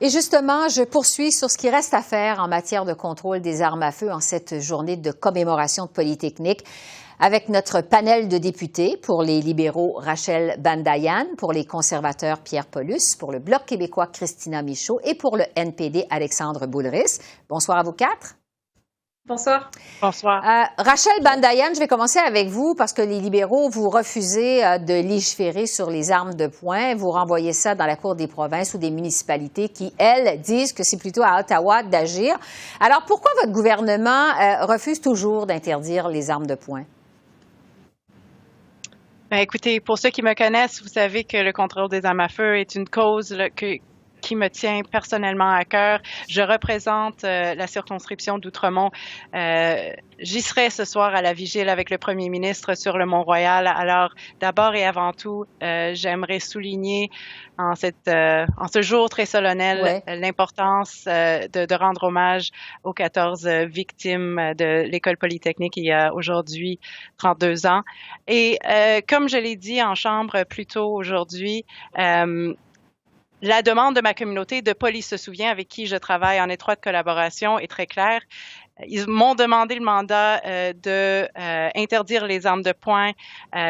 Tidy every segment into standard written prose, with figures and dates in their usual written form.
Et justement, je poursuis sur ce qui reste à faire en matière de contrôle des armes à feu en cette journée de commémoration de Polytechnique avec notre panel de députés. Pour les libéraux, Rachel Bandayan, pour les conservateurs, Pierre Paulus, pour le Bloc québécois, Christina Michaud et pour le NPD, Alexandre Boulris. Bonsoir à vous quatre. Bonsoir. Bonsoir. Rachel Bandayan, je vais commencer avec vous parce que les libéraux, vous refusez de légiférer sur les armes de poing. Vous renvoyez ça dans la Cour des provinces ou des municipalités qui, elles, disent que c'est plutôt à Ottawa d'agir. Alors, pourquoi votre gouvernement refuse toujours d'interdire les armes de poing? Ben, écoutez, pour ceux qui me connaissent, vous savez que le contrôle des armes à feu est une cause qui me tient personnellement à cœur. Je représente la circonscription d'Outremont. J'y serai ce soir à la vigile avec le premier ministre sur le Mont-Royal. Alors, d'abord et avant tout, j'aimerais souligner en ce jour très solennel l'importance de rendre hommage aux 14 victimes de l'École polytechnique il y a aujourd'hui 32 ans. Et comme je l'ai dit en chambre plus tôt aujourd'hui, la demande de ma communauté de Police se souvient, avec qui je travaille en étroite collaboration, est très claire. Ils m'ont demandé le mandat de interdire les armes de poing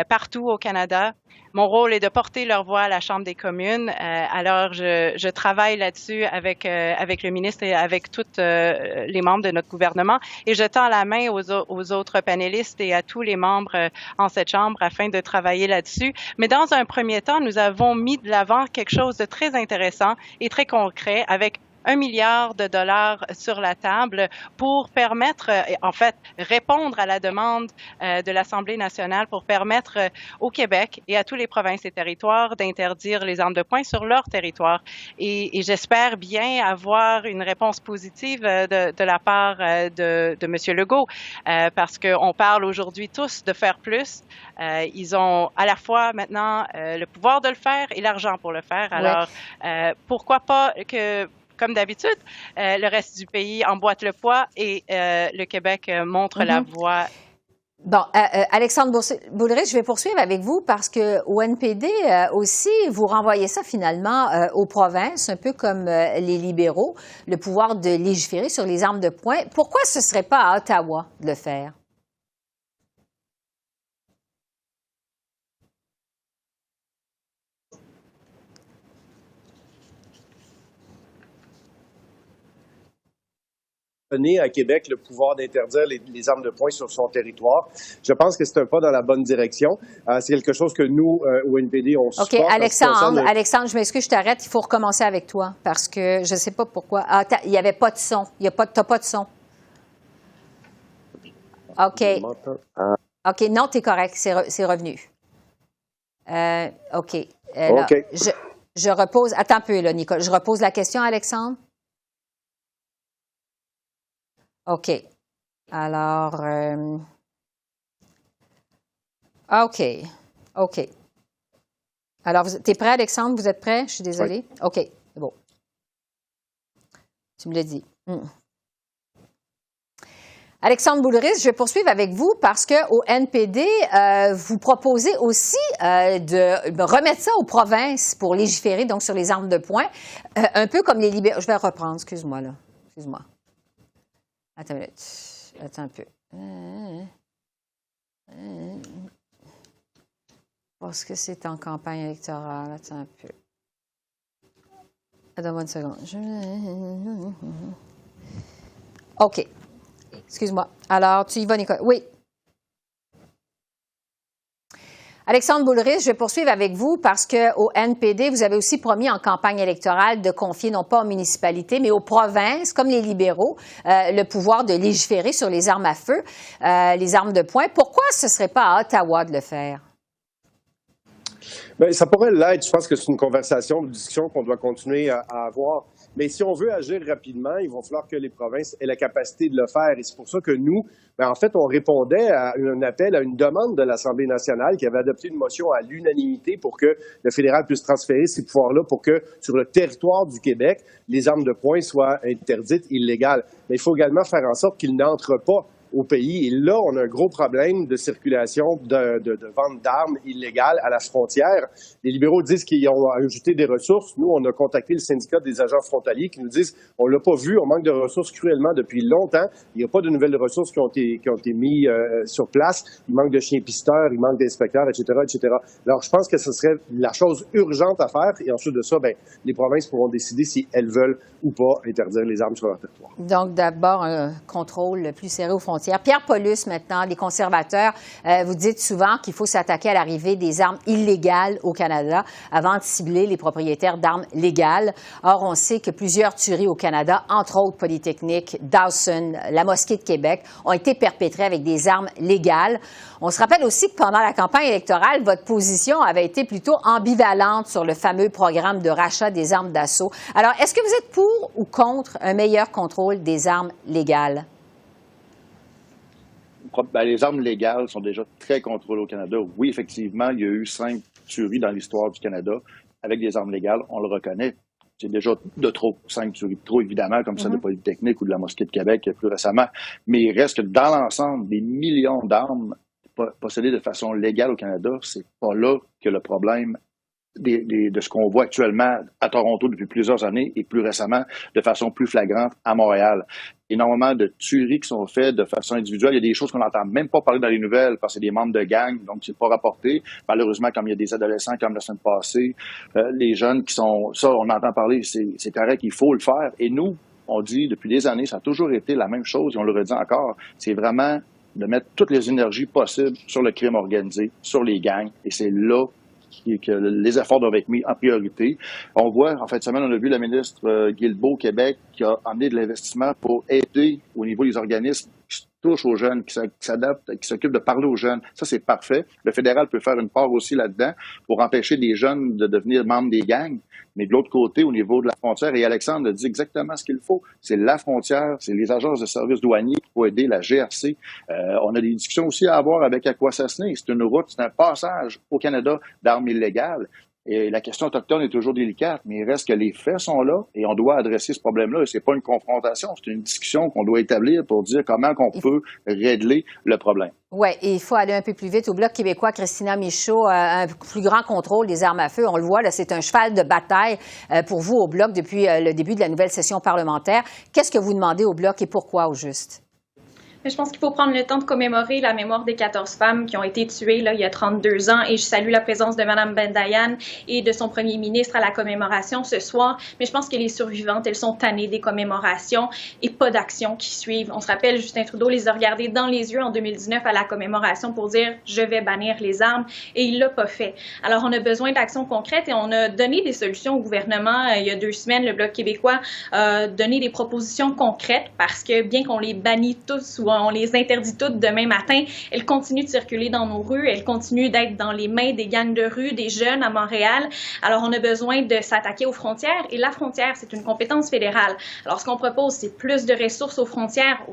partout au Canada. Mon rôle est de porter leur voix à la Chambre des communes. Alors, je travaille là-dessus avec le ministre et avec tous les membres de notre gouvernement. Et je tends la main aux autres panélistes et à tous les membres en cette Chambre afin de travailler là-dessus. Mais dans un premier temps, nous avons mis de l'avant quelque chose de très intéressant et très concret avec $1 milliard sur la table pour permettre, en fait, répondre à la demande de l'Assemblée nationale pour permettre au Québec et à tous les provinces et territoires d'interdire les armes de poing sur leur territoire. Et j'espère bien avoir une réponse positive de la part de M. Legault, parce qu'on parle aujourd'hui tous de faire plus. Ils ont à la fois maintenant le pouvoir de le faire et l'argent pour le faire. Alors, pourquoi pas que, comme d'habitude, le reste du pays emboîte le poids et le Québec montre la voie. Bon, Alexandre Boulris, je vais poursuivre avec vous parce que au NPD aussi, vous renvoyez ça finalement aux provinces, un peu comme les libéraux, le pouvoir de légiférer sur les armes de poing. Pourquoi ce ne serait pas à Ottawa de le faire? Donner à Québec le pouvoir d'interdire les armes de poing sur son territoire. Je pense que c'est un pas dans la bonne direction. C'est quelque chose que nous, au NPD, on supporte. OK, Alexandre, je m'excuse, je t'arrête. Il faut recommencer avec toi parce que je ne sais pas pourquoi. Il n'y avait pas de son. Tu n'as pas de son. OK. OK, non, tu es correct. C'est revenu. OK. Là, je repose. Attends un peu, là, Nicole. Je repose la question, Alexandre. OK. Alors, OK. Alors, tu es prêt, Alexandre? Vous êtes prêt? Je suis désolée. Oui. OK, c'est bon. Tu me l'as dit. Alexandre Boulris, je vais poursuivre avec vous parce qu'au NPD, vous proposez aussi de remettre ça aux provinces pour légiférer donc sur les armes de poing, un peu comme les libéraux. Je vais reprendre, excuse-moi là. Excuse-moi. Attends une minute. Attends un peu. Parce que c'est en campagne électorale. Attends un peu. Donne-moi une seconde. OK. Excuse-moi. Alors, tu y vas, Nicole. Oui. Alexandre Boulris, je vais poursuivre avec vous parce qu'au NPD, vous avez aussi promis en campagne électorale de confier non pas aux municipalités, mais aux provinces, comme les libéraux, le pouvoir de légiférer sur les armes à feu, les armes de poing. Pourquoi ce ne serait pas à Ottawa de le faire? Bien, ça pourrait l'être. Je pense que c'est une conversation, une discussion qu'on doit continuer à avoir. Mais si on veut agir rapidement, il va falloir que les provinces aient la capacité de le faire. Et c'est pour ça que nous, bien, en fait, on répondait à un appel, à une demande de l'Assemblée nationale qui avait adopté une motion à l'unanimité pour que le fédéral puisse transférer ces pouvoirs-là pour que, sur le territoire du Québec, les armes de poing soient interdites, illégales. Mais il faut également faire en sorte qu'ils n'entrent pas au pays. Et là, on a un gros problème de circulation, de vente d'armes illégales à la frontière. Les libéraux disent qu'ils ont ajouté des ressources. Nous, on a contacté le syndicat des agents frontaliers qui nous disent on l'a pas vu, on manque de ressources cruellement depuis longtemps. Il n'y a pas de nouvelles ressources qui ont été mises sur place. Il manque de chiens pisteurs, il manque d'inspecteurs, etc., etc. Alors, je pense que ce serait la chose urgente à faire. Et ensuite de ça, les provinces pourront décider si elles veulent ou pas interdire les armes sur leur territoire. Donc, d'abord, un contrôle plus serré aux frontières. Pierre Paulus, maintenant, les conservateurs, vous dites souvent qu'il faut s'attaquer à l'arrivée des armes illégales au Canada avant de cibler les propriétaires d'armes légales. Or, on sait que plusieurs tueries au Canada, entre autres Polytechnique, Dawson, la Mosquée de Québec, ont été perpétrées avec des armes légales. On se rappelle aussi que pendant la campagne électorale, votre position avait été plutôt ambivalente sur le fameux programme de rachat des armes d'assaut. Alors, est-ce que vous êtes pour ou contre un meilleur contrôle des armes légales? Les armes légales sont déjà très contrôlées au Canada. Oui, effectivement, il y a eu 5 tueries dans l'histoire du Canada avec des armes légales, on le reconnaît. C'est déjà de trop, 5 tueries de trop, évidemment, comme celle de Polytechnique ou de la Mosquée de Québec plus récemment. Mais il reste que dans l'ensemble, des millions d'armes possédées de façon légale au Canada, c'est pas là que le problème de ce qu'on voit actuellement à Toronto depuis plusieurs années et plus récemment de façon plus flagrante à Montréal. Énormément de tueries qui sont faites de façon individuelle. Il y a des choses qu'on n'entend même pas parler dans les nouvelles parce que c'est des membres de gangs, donc c'est pas rapporté. Malheureusement, comme il y a des adolescents comme la semaine passée, les jeunes qui sont... Ça, on entend parler, c'est correct, il faut le faire. Et nous, on dit depuis des années, ça a toujours été la même chose et on le redit encore, c'est vraiment de mettre toutes les énergies possibles sur le crime organisé, sur les gangs, et c'est là que les efforts doivent être mis en priorité. On voit, en fin de semaine, on a vu la ministre Guilbeault, Québec, qui a amené de l'investissement pour aider au niveau des organismes qui touchent aux jeunes, qui s'adaptent, qui s'occupent de parler aux jeunes. Ça, c'est parfait. Le fédéral peut faire une part aussi là-dedans pour empêcher des jeunes de devenir membres des gangs. Mais de l'autre côté, au niveau de la frontière, et Alexandre a dit exactement ce qu'il faut, c'est la frontière, c'est les agences de services douaniers qui vont aider la GRC. On a des discussions aussi à avoir avec Aquasasné. C'est une route, c'est un passage au Canada d'armes illégales. Et la question autochtone est toujours délicate, mais il reste que les faits sont là et on doit adresser ce problème-là. Et c'est pas une confrontation, c'est une discussion qu'on doit établir pour dire comment qu'on peut régler le problème. Oui, et il faut aller un peu plus vite. Au Bloc québécois, Christina Michaud, un plus grand contrôle des armes à feu. On le voit, là, c'est un cheval de bataille pour vous au Bloc depuis le début de la nouvelle session parlementaire. Qu'est-ce que vous demandez au Bloc et pourquoi au juste? Mais je pense qu'il faut prendre le temps de commémorer la mémoire des 14 femmes qui ont été tuées là, il y a 32 ans. Et je salue la présence de Mme Bandayan et de son premier ministre à la commémoration ce soir. Mais je pense que les survivantes, elles sont tannées des commémorations et pas d'actions qui suivent. On se rappelle, Justin Trudeau les a regardées dans les yeux en 2019 à la commémoration pour dire « je vais bannir les armes » et il l'a pas fait. Alors, on a besoin d'actions concrètes et on a donné des solutions au gouvernement. Il y a 2 semaines, le Bloc québécois a donné des propositions concrètes parce que bien qu'on les bannit tous ou on les interdit toutes demain matin, elles continuent de circuler dans nos rues, elles continuent d'être dans les mains des gangs de rue, des jeunes à Montréal. Alors, on a besoin de s'attaquer aux frontières et la frontière, c'est une compétence fédérale. Alors, ce qu'on propose, c'est plus de ressources aux frontières,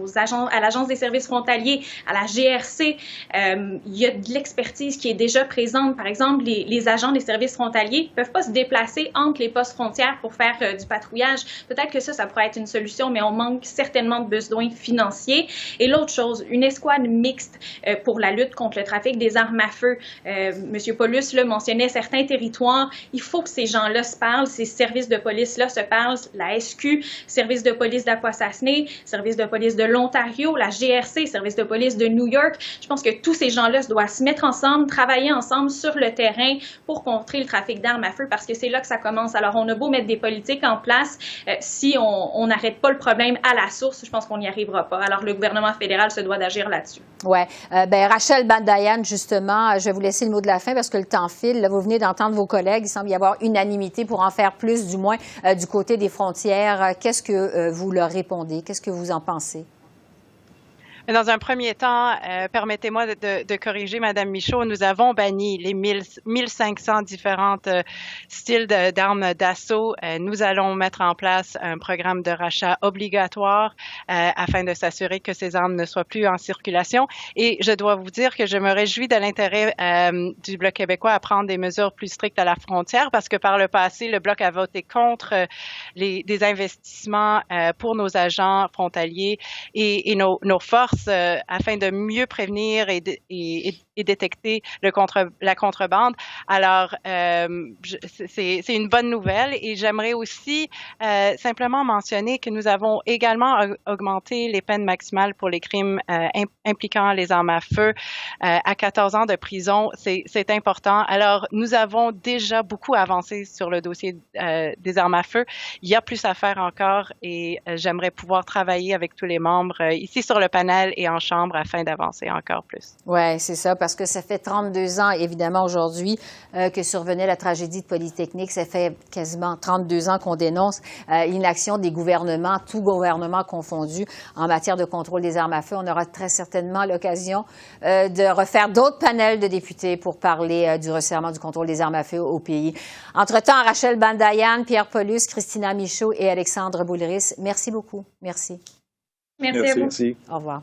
à l'Agence des services frontaliers, à la GRC. Il y a de l'expertise qui est déjà présente. Par exemple, les agents des services frontaliers ne peuvent pas se déplacer entre les postes frontières pour faire du patrouillage. Peut-être que ça pourrait être une solution, mais on manque certainement de besoins financiers. Et l'autre chose, une escouade mixte pour la lutte contre le trafic des armes à feu. Monsieur Paulus mentionnait certains territoires. Il faut que ces gens-là se parlent, ces services de police-là se parlent. La SQ, service de police d'Aquasasné, service de police de l'Ontario, la GRC, service de police de New York. Je pense que tous ces gens-là doivent se mettre ensemble, travailler ensemble sur le terrain pour contrer le trafic d'armes à feu parce que c'est là que ça commence. Alors, on a beau mettre des politiques en place, si on n'arrête pas le problème à la source, je pense qu'on n'y arrivera pas. Alors, le gouvernement fédéral se doit d'agir là-dessus. Oui. Rachel Bandayan, justement, je vais vous laisser le mot de la fin parce que le temps file. Là, vous venez d'entendre vos collègues. Il semble y avoir unanimité pour en faire plus, du moins, du côté des frontières. Qu'est-ce que vous leur répondez? Qu'est-ce que vous en pensez? Dans un premier temps, permettez-moi de corriger Mme Michaud. Nous avons banni les 1500 différentes styles d'armes d'assaut. Nous allons mettre en place un programme de rachat obligatoire afin de s'assurer que ces armes ne soient plus en circulation. Et je dois vous dire que je me réjouis de l'intérêt du Bloc québécois à prendre des mesures plus strictes à la frontière parce que par le passé, le Bloc a voté contre des investissements pour nos agents frontaliers et nos forces mars afin de mieux prévenir et détecter la contrebande. Alors, c'est une bonne nouvelle et j'aimerais aussi simplement mentionner que nous avons également augmenté les peines maximales pour les crimes impliquant les armes à feu à 14 ans de prison. C'est important. Alors, nous avons déjà beaucoup avancé sur le dossier des armes à feu. Il y a plus à faire encore et j'aimerais pouvoir travailler avec tous les membres ici sur le panel et en chambre afin d'avancer encore plus. Oui, c'est ça, parce que ça fait 32 ans, évidemment, aujourd'hui, que survenait la tragédie de Polytechnique. Ça fait quasiment 32 ans qu'on dénonce l'inaction des gouvernements, tous gouvernements confondus, en matière de contrôle des armes à feu. On aura très certainement l'occasion de refaire d'autres panels de députés pour parler du resserrement du contrôle des armes à feu au pays. Entre-temps, Rachel Bandayan, Pierre Paulus, Christina Michaud et Alexandre Boulris, merci beaucoup. Merci. Merci à vous. Merci. Au revoir.